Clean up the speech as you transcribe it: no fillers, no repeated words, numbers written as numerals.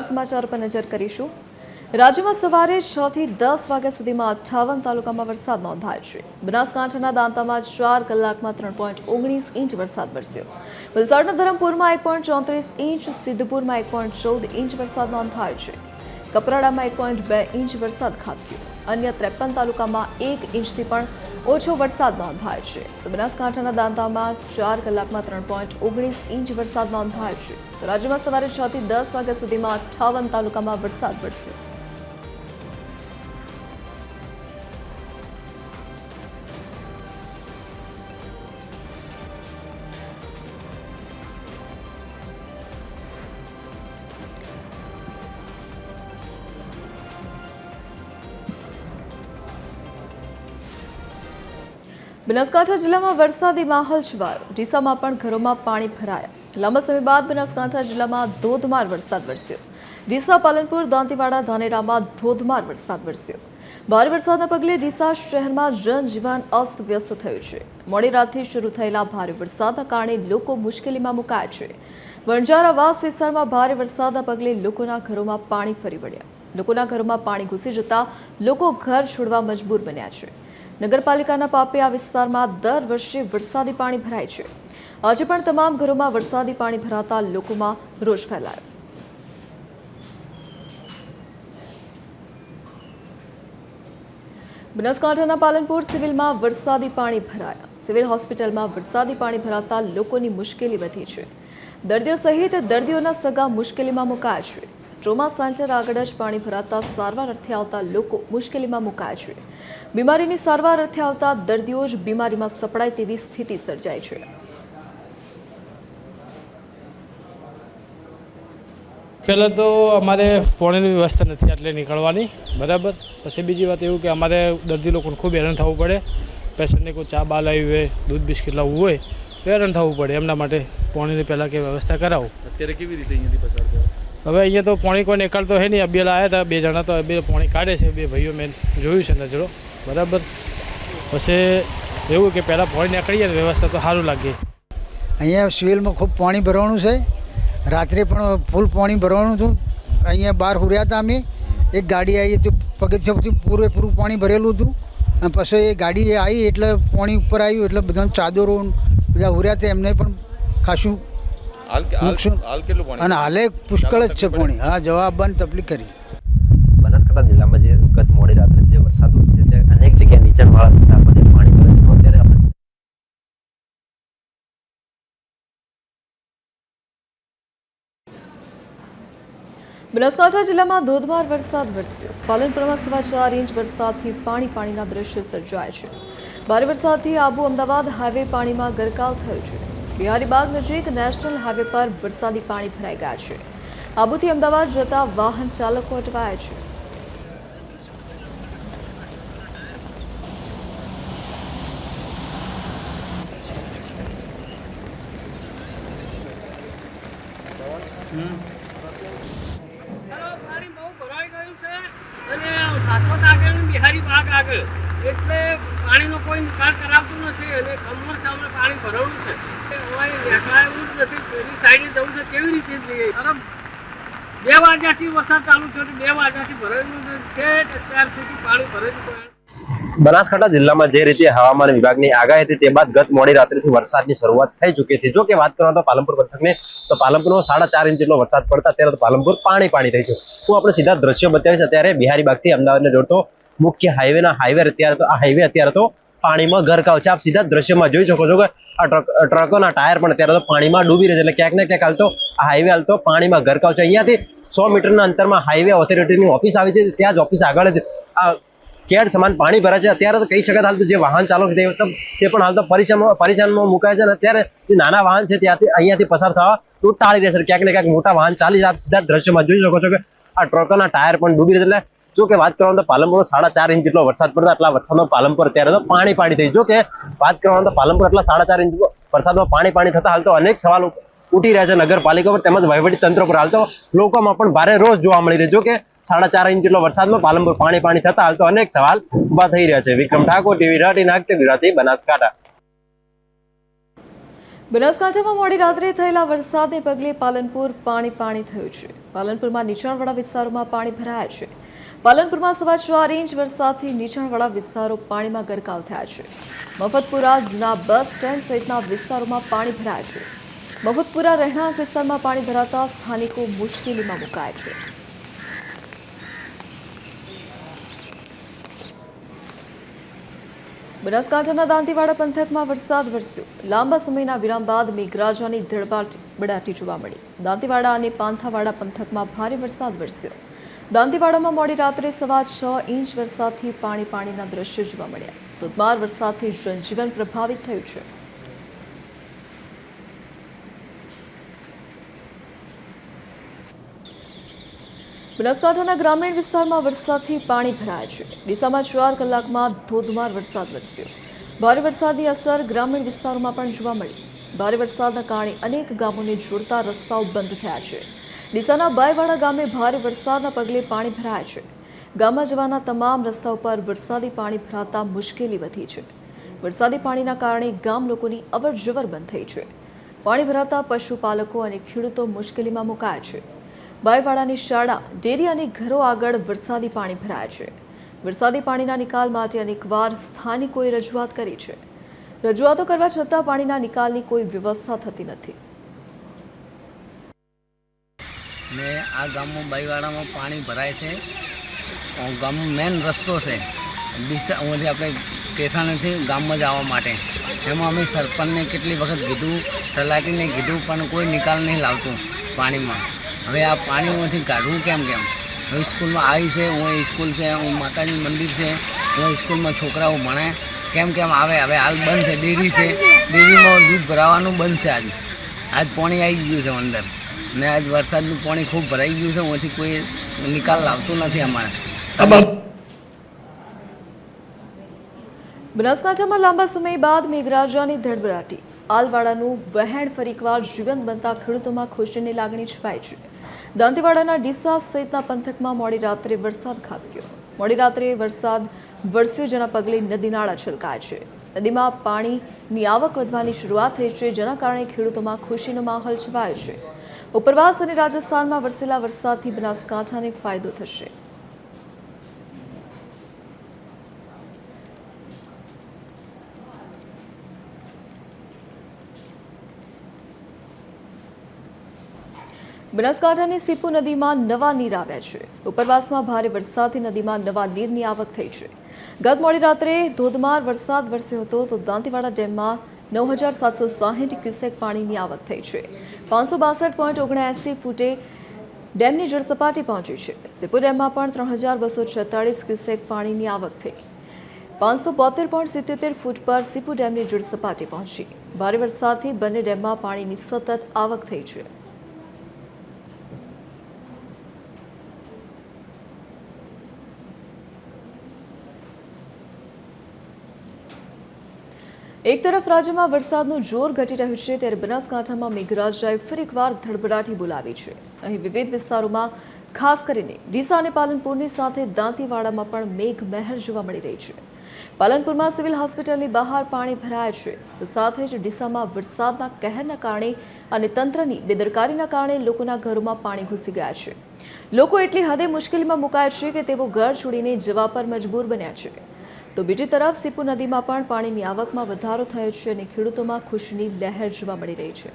समाचार पर नजर करीशुं। राज्यમાં સવારે 6 થી 10 વાગ્યા સુધીમાં 58 તાલુકામાં વરસાદ નોંધાયો છે। બનાસકાંઠાના દાંતામાં 4 કલાકમાં 3.19 ઇંચ વરસાદ વરસ્યો। વલસાડના ધરમપુરમાં 1.34 ઇંચ, સિદ્ધપુરમાં 1.14 ઇંચ વરસાદ નોંધાયો છે। કપરાડામાં 1.2 ઇંચ વરસાદ ખાબક્યો। અન્ય 53 તાલુકામાં 1 ઇંચથી પણ ઓછો વરસાદ નોંધાયો છે। તો બનાસકાંઠાના દાંતામાં 4 કલાકમાં 3.19 ઇંચ વરસાદ નોંધાયો છે। તો રાજ્યમાં સવારે 6 થી 10 વાગ્યા સુધીમાં 58 તાલુકામાં વરસાદ વરસ્યો। બનાસકાંઠા જિલ્લામાં વરસાદી માહોલ છવાયો। ડીસામાં પણ ઘરોમાં પાણી ભરાયા। લાંબા સમય બાદ બનાસકાંઠા જિલ્લામાં ધોધમાર વરસાદ વરસ્યો। ડીસા, પાલનપુર, દાંતીવાડા, ધાનેરામાં ધોધમાર વરસાદ વરસ્યો। ભારે વરસાદના પગલે ડીસા શહેરમાં જનજીવન અસ્તવ્યસ્ત થયું છે। મોડી રાતથી શરૂ થયેલા ભારે વરસાદના કારણે લોકો મુશ્કેલીમાં મુકાયા છે। વણજારાવાસ વિસ્તારમાં ભારે વરસાદના પગલે લોકોના ઘરોમાં પાણી ફરી વળ્યા। લોકોના ઘરોમાં પાણી ઘૂસી જતા લોકો ઘર છોડવા મજબૂર બન્યા છે। નગરપાલિકાના પાપે આ વિસ્તારમાં દર વર્ષે વરસાદી પાણી ભરાય છે। આજે પણ તમામ ઘરોમાં વરસાદી પાણી ભરાતા લોકોમાં રોષ ફેલાયો। બનાસકાંઠાના પાલનપુર સિવિલમાં વરસાદી પાણી ભરાયા। સિવિલ હોસ્પિટલમાં વરસાદી પાણી ભરાતા લોકોની મુશ્કેલી વધી છે। દર્દીઓ સહિત દર્દીઓના સગા મુશ્કેલીમાં મુકાયા છે। ટ્રોમા સેન્ટર આગળ જ પાણી ભરાતા સારવાર અર્થે આવતા લોકો મુશ્કેલીમાં મુકાયા છે। બીમારીની સારવાર અર્થે આવતા દર્દીઓ જ બીમારીમાં સપડાય તેવી સ્થિતિ સર્જાય છે। પહેલાં તો અમારે પાણીની વ્યવસ્થા નથી એટલે નીકળવાની બરાબર। પછી બીજી વાત એવું કે અમારે દર્દી લોકોને ખૂબ હેરાન થવું પડે। પેશન્ટને કોઈ ચા બા લાવી હોય, દૂધ બિસ્કિટ લાવવું હોય તો હેરાન થવું પડે। એમના માટે પાણીની પહેલાં કે વ્યવસ્થા કરાવો। અત્યારે કેવી રીતે અહીંયાથી પસાર થયો? હવે અહીંયા તો પાણી કોઈ નીકળતો હે નહીં। બે આવ્યા હતા, 2 જણા તો બે પાણી કાઢે છે, 2 ભાઈઓ મેં જોયું છે નજરો બરાબર। પછી એવું કે પહેલાં પાણી નીકળીએ તો વ્યવસ્થા તો સારું લાગે। અહીંયા સિવિલમાં ખૂબ પાણી ભરવાનું છે। રાત્રે પણ ફૂલ પાણી ભરવાનું હતું। અહીંયા બહાર હુર્યા હતા અમે, એક ગાડી આવી હતી પગથિયાથી પૂરેપૂરું પાણી ભરેલું હતું। અને પછી એ ગાડી આવી એટલે પાણી ઉપર આવ્યું એટલે બધા ચાદરો બધા હુર્યા હતા, એમને પણ ખાસું નુકસાન। અને હાલે પુષ્કળ જ છે પાણી। હા, જવા આવવાની તકલીફ કરી। બનાસકાંઠા જિલ્લામાં જે ગત મોડી રાત્રે જે વરસાદ હોય છે તે અનેક જગ્યાએ નીચાણવાળા વિસ્તાર પર જે પાણી ભરે છે અત્યારે આપણે બનાસકાંઠા જિલ્લામાં ધોધમાર વરસાદ વરસ્યો। પાલનપુરમાં 4.25 ઇંચ વરસાદથી પાણીના દ્રશ્યો સર્જાયા છે। ભારે વરસાદથી આબુ અમદાવાદ હાઈવે પાણીમાં ગરકાવ થયો છે। બિહારીબાગ નજીક નેશનલ હાઈવે પર વરસાદી પાણી ભરાઈ ગયા છે। આબુથી અમદાવાદ જતા વાહન ચાલકો અટવાયા છે। બિહારીબાગ આગળ એટલે પાણીનો કોઈ નિકાલ કરાવતું નથી અને કમર સામે પાણી ભરવાનું છે। નીકળાયું જ નથી, પેલી સાઈડે જવું છે કેવી રીતે જઈએ? 2 વાગ્યાથી વરસાદ ચાલુ થયો, 2 વાગ્યાથી ભરેલું છે, અત્યાર સુધી પાણી ભરેલું। બનાસકાંઠા જિલ્લામાં જે રીતે હવામાન વિભાગની આગાહી હતી તે બાદ ગત મોડી રાત્રેથી વરસાદની શરૂઆત થઈ ચૂકી હતી। જો કે વાત કરવા તો પાલનપુર પંથકની તો પાલનપુરમાં 4.5 ઇંચ જેટલો વરસાદ પડતા અત્યારે તો પાલનપુર પાણી થઈ ગયું। હું આપણે સીધા દ્રશ્યો બતાવીશ। અત્યારે બિહારીબાગથી અમદાવાદને જોડતો મુખ્ય હાઈવે અત્યારે તો આ હાઈવે અત્યારે તો પાણીમાં ગરકાવ છે। આપ સીધા દ્રશ્યમાં જોઈ શકો છો કે આ ટ્રકોના ટાયર પણ અત્યારે તો પાણીમાં ડૂબી રહે છે। એટલે ક્યાંક ને ક્યાંક હાલ તો આ હાઈવે હાલ તો પાણીમાં ગરકાવ છે। અહીંયાથી 100 મીટરના અંતરમાં હાઈવે ઓથોરિટીની ઓફિસ આવી છે। ત્યાં જ ઓફિસ આગળ જ આ કેડ સમાન પાણી ભરાય છે। અત્યારે તો કહી શકાય હાલ તો જે વાહન ચાલક તે પણ હાલ તો પરેશાનમાં મુકાય છે। અને અત્યારે જે નાના વાહન છે ત્યાંથી અહીંયાથી પસાર થવા તો ટાળી રહેશે। ક્યાંક ને ક્યાંક મોટા વાહન ચાલી આપ સીધા દ્રશ્યમાં જોઈ શકો છો કે આ ટ્રકોના ટાયર પણ ડૂબી રહે છે। જો કે વાત કરવામાં તો પાલનપુરમાં 4.5 ઇંચ જેટલો વરસાદ પડતા આટલા વરસાદમાં પાલનપુર અત્યારે તો પાણી થઈ। જો કે વાત કરવામાં તો પાલનપુર આટલા 4.5 ઇંચ વરસાદમાં પાણી થતા હાલ તો અનેક સવાલ ઉઠી રહ્યા છે નગરપાલિકા પર તેમજ વહીવટી તંત્ર પર। હાલ તો લોકોમાં પણ ભારે રોષ જોવા મળી રહ્યો। જો કે 4.5 ઇંચ જેટલો વરસાદમાં પાલનપુર પાણી થતા હાલ તો અનેક સવાલ ઉભા થઈ રહ્યા છે। વિક્રમ ઠાકોર, TV 18 નાગરિક ગુજરાતી, બનાસકાંઠા। બનાસકાંઠામાં મોડી રાત્રે થયેલા વરસાદને પગલે પાલનપુર પાણી થયું છે. પાલનપુરમાં નીચાણવાળા વિસ્તારોમાં પાણી ભરાયા છે. પાલનપુરમાં 4.25 ઇંચ વરસાદથી નીચાણવાળા વિસ્તારો પાણીમાં ગરકાવ થયા છે. મફતપુરા, જૂના બસ સ્ટેન્ડ સહિતના વિસ્તારોમાં પાણી ભરાયા છે. મફતપુરા રહેણાંક વિસ્તારમાં પાણી ભરાતા સ્થાનિકો મુશ્કેલીમાં મુકાયા છે. બનાસકાંઠાના દાંતીવાડા પંથકમાં વરસાદ વરસ્યો. લાંબા સમયના વિરામ બાદ મેઘરાજાની ધડબડાટી જોવા મળી. દાંતીવાડા અને પાંથાવાડા પંથકમાં ભારે વરસાદ વરસ્યો. દાંતીવાડામાં મોડી રાત્રે 6.25 ઇંચ વરસાદથી પાણીના દ્રશ્યો જોવા મળ્યા. ધોધમાર વરસાદથી જનજીવન પ્રભાવિત થયું છે. બનાસકાંઠાના ગ્રામીણ વિસ્તારમાં વરસાદથી પાણી ભરાયા છે. ડીસામાં 4 કલાકમાં ધોધમાર વરસાદ વરસ્યો. ભારે વરસાદની અસર ગ્રામીણ વિસ્તારોમાં પણ જોવા મળી. ભારે વરસાદના કારણે અનેક ગામોને જોડતા રસ્તાઓ બંધ થયા છે. ડીસાના બાયવાડા ગામે ભારે વરસાદના પગલે પાણી ભરાયા છે. ગામમાં જવાના તમામ રસ્તાઓ પર વરસાદી પાણી ભરાતા મુશ્કેલી વધી છે. વરસાદી પાણીના કારણે ગામ લોકોની અવરજવર બંધ થઈ છે. પાણી ભરાતા પશુપાલકો અને ખેડૂતો મુશ્કેલીમાં મુકાયા છે. બાયવાડાની શાળા, ડેરી અને ઘરો આગળ વરસાદી પાણી ભરાયા છે. વરસાદી પાણીના નિકાલ માટે અનેકવાર સ્થાનિકોએ રજૂઆત કરી છે. રજૂઆતો કરવા છતાં પાણીના નિકાલની કોઈ વ્યવસ્થા થતી નથી. ને આ ગામમાં બાઈવાડામાં પાણી ભરાય છે. ગામનો મેન રસ્તો છે ડીસા, અહીંથી આપણે સ્ટેશનેથી ગામમાં જવા માટે. એમાં અમે સરપંચને કેટલી વખત કીધું, તલાટીને કીધું, પણ કોઈ નિકાલ નહીં લાવતું પાણીમાં. હવે આ પાણીમાંથી કાઢવું કેમ? હવે સ્કૂલમાં આવી છે, હું સ્કૂલ છે, હું માતાજી મંદિર છે, હું સ્કૂલમાં છોકરાઓ ભણે, કેમ આવે? હવે હાલ બંધ છે. ડેરી છે, ડેરીમાં દૂધ ભરાવાનું બંધ છે. આજ પાણી આવી ગયું છે અંદર, ને આજ વરસાદનું પાણી ખૂબ ભરાઈ ગયું છે. અહીંથી કોઈ નિકાલ લાવતું નથી અમારે. બનાસકાંઠામાં લાંબા સમય બાદ મેઘરાજાની ધડબડાટી. આલવાડાનું વહેણ ફરી એકવાર જીવંત બનતા ખેડૂતોમાં ખુશીની લાગણી છવાઈ છે. દાંતીવાડાના ડીસા સહિતના પંથકમાં મોડી રાત્રે વરસાદ ખાબક્યો. મોડી રાત્રે વરસાદ વરસ્યો, જેના પગલે નદી નાળા છલકાયા છે. નદીમાં પાણીની આવક વધવાની શરૂઆત થઈ છે, જેના કારણે ખેડૂતોમાં ખુશીનો માહોલ છવાયો છે. ઉપરવાસ અને રાજસ્થાનમાં વરસેલા વરસાદથી બનાસકાંઠાને ફાયદો થશે. બનાસકાંઠાની સીપુ નદીમાં નવા નીર આવ્યા છે. ઉપરવાસમાં ભારે વરસાદથી નદીમાં નવા નીરની આવક થઈ છે. ગત મોડી રાત્રે ધોધમાર વરસાદ વરસ્યો હતો તો દાંતીવાડા ડેમમાં 9760 ક્યુસેક પાણીની આવક થઈ છે. 562.79 ફૂટે ડેમની જળસપાટી પહોંચી છે. સીપુ ડેમમાં પણ 3246 ક્યુસેક પાણીની આવક થઈ. 572.77 ફૂટ પર સીપુ ડેમની જળસપાટી પહોંચી. ભારે વરસાદથી બંને ડેમમાં પાણીની સતત આવક થઈ છે. એક તરફ રાજ્યમાં વરસાદનું જોર ઘટી રહ્યું છે, ત્યારે બનાસકાંઠામાં મેઘરાજાએ ફરી એકવાર ધડબડાટી બોલાવી છે. અહીં વિવિધ વિસ્તારોમાં, ખાસ કરીને ડીસા અને પાલનપુરની સાથે દાંતીવાડામાં પણ મેઘમહેર જોવા મળી રહી છે. પાલનપુરમાં સિવિલ હોસ્પિટલની બહાર પાણી ભરાયા છે, તો સાથે જ ડીસામાં વરસાદના કહેરના કારણે અને તંત્રની બેદરકારીના કારણે લોકોના ઘરોમાં પાણી ઘૂસી ગયા છે. લોકો એટલી હદે મુશ્કેલીમાં મુકાયા છે કે તેઓ ઘર છોડીને જવા પર મજબૂર બન્યા છે. તો બીજી તરફ સીપુ નદીમાં પણ પાણીની આવકમાં વધારો થયો છે અને ખેડૂતોમાં ખુશીની લહેર જોવા મળી રહી છે.